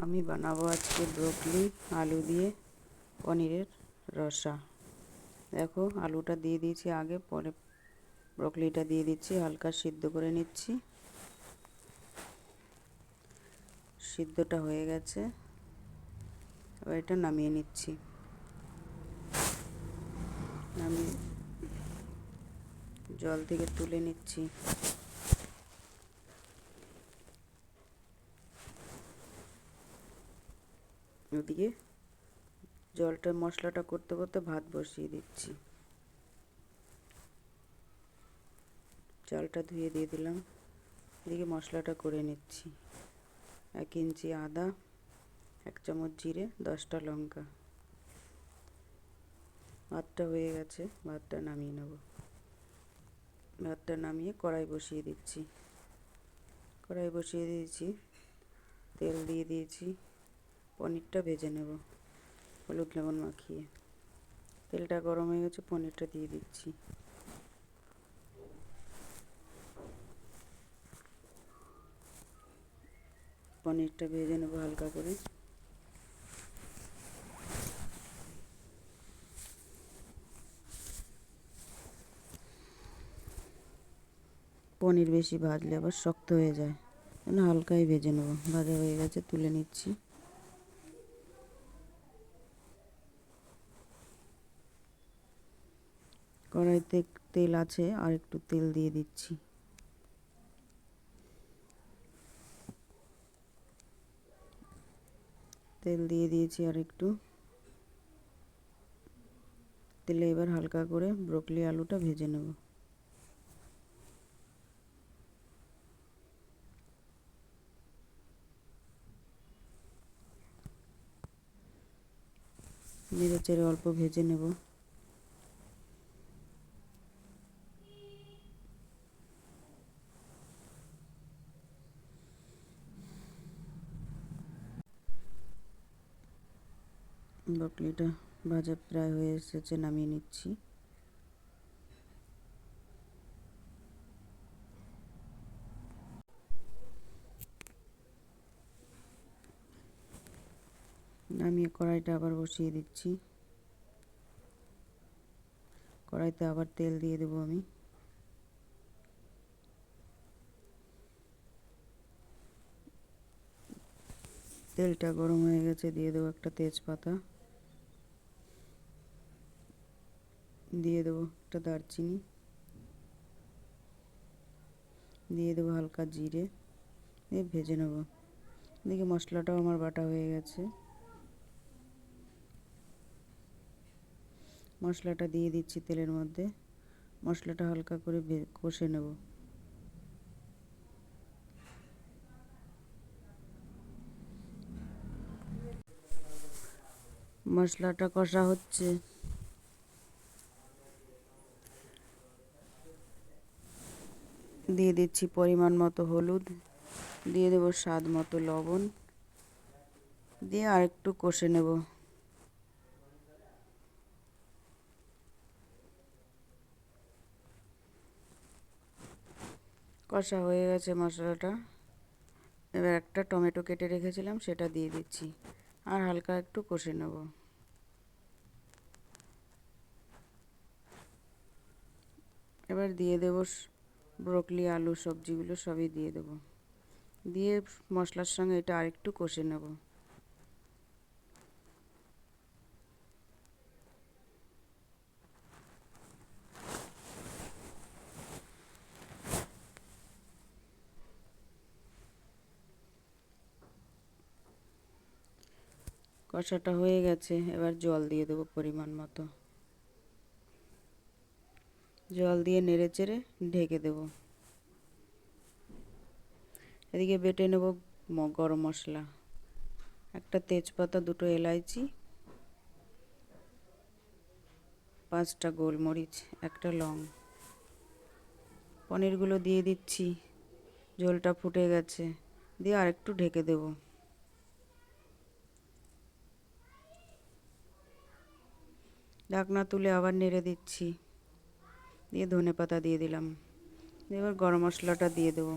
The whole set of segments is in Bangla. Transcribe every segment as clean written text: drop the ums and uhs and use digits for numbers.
আমি বানাবো আজকে ব্রোকলি আলু দিয়ে পনিরের রসা। দেখো আলুটা দিয়ে দিয়েছি আগে, পরে ব্রোকলিটা দিয়ে দিচ্ছি, হালকা সিদ্ধ করে নিচ্ছি। সিদ্ধটা হয়ে গেছে, এবার এটা নামিয়ে নিচ্ছি। আমি জল থেকে তুলে নিচ্ছি। ওদিকে জলটা মশলাটা করতে করতে ভাত বসিয়ে দিচ্ছি। চালটা ধুয়ে দিয়ে দিলাম। এদিকে মশলাটা করে নিচ্ছি। 1 ইঞ্চি আদা, 1 চামচ জিরে, 10টা লঙ্কা। ভাতটা হয়ে গেছে, ভাতটা নামিয়ে নেব। ভাতটা নামিয়ে কড়াই বসিয়ে দিচ্ছি। কড়াই বসিয়ে দিয়েছি, তেল দিয়ে দিয়েছি। পনিরটা ভেজে নেব হলুদ লবণ মাখিয়ে। তেলটা গরম হয়ে গেছে, পনিরটা দিয়ে দিচ্ছি। পনিরটা ভেজে নেব হালকা করে। পনির বেশি ভাজলে আবার শক্ত হয়ে যায়, হালকাই ভেজে নেব। ভাজা হয়ে গেছে, তুলে নিচ্ছি। কড়াইতে তেল আছে, আর একটু তেল দিয়ে দিচ্ছি। তেল দিয়ে দিয়েছি আর একটু। তেলে এবার হালকা করে ব্রোকলি আলুটা ভেজে নেব। নেড়ে চেড়ে অল্প ভেজে নেব। ব্রোকলিটা ভাজা প্রায় হয়ে এসেছে, নামিয়ে নিচ্ছি। নামিয়ে কড়াইটা আবার বসিয়ে দিচ্ছি। কড়াইতে আবার তেল দিয়ে দেবো আমি। তেলটা গরম হয়ে গেছে, দিয়ে দেবো একটা তেজপাতা, দিয়ে দেবো একটা দারচিনি, দিয়ে দেবো হালকা জিরে, দিয়ে ভেজে নেব। এদিকে মশলাটাও আমার বাটা হয়ে গেছে। মশলাটা দিয়ে দিচ্ছি তেলের মধ্যে। মশলাটা হালকা করে কষে নেব। মশলাটা কষা হচ্ছে, দিয়ে দিচ্ছি পরিমাণ মতো হলুদ, দিয়ে দেবো স্বাদ মতো লবণ, দিয়ে আর একটু কষে নেব। কষা হয়ে গেছে মশলাটা। এবার একটা টমেটো কেটে রেখেছিলাম, সেটা দিয়ে দিচ্ছি, আর হালকা একটু কষে নেব। এবার দিয়ে দেবো ব্রোকলি আলু সবজিগুলো সবই দিয়ে দেবো, দিয়ে মশলার সঙ্গে এটা আরেকটু কষে নেব। কষাটা হয়ে গেছে, এবার জল দিয়ে দেবো পরিমাণ মতো। জল দিয়ে নেড়ে চেড়ে ঢেকে দেব। এদিকে বেটে নেব গরম মশলা, একটা তেজপাতা, 2টো এলাইচি, 5টা গোলমরিচ, একটা লং। পনিরগুলো দিয়ে দিচ্ছি। ঝোলটা ফুটে গেছে, দিয়ে আর একটু ঢেকে দেব। ঢাকনা তুলে আবার নেড়ে দিচ্ছি, দিয়ে ধনেপাতা দিয়ে দিলাম। এবার গরম মশলাটা দিয়ে দেবো।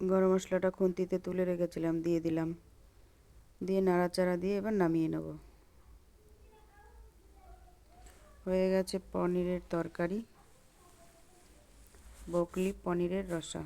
গরম মশলাটা খুন্তিতে তুলে রেখেছিলাম, দিয়ে দিলাম। দিয়ে নাড়াচাড়া দিয়ে এবার নামিয়ে নেব। হয়ে গেছে পনিরের তরকারি, বকলি পনিরের রসা।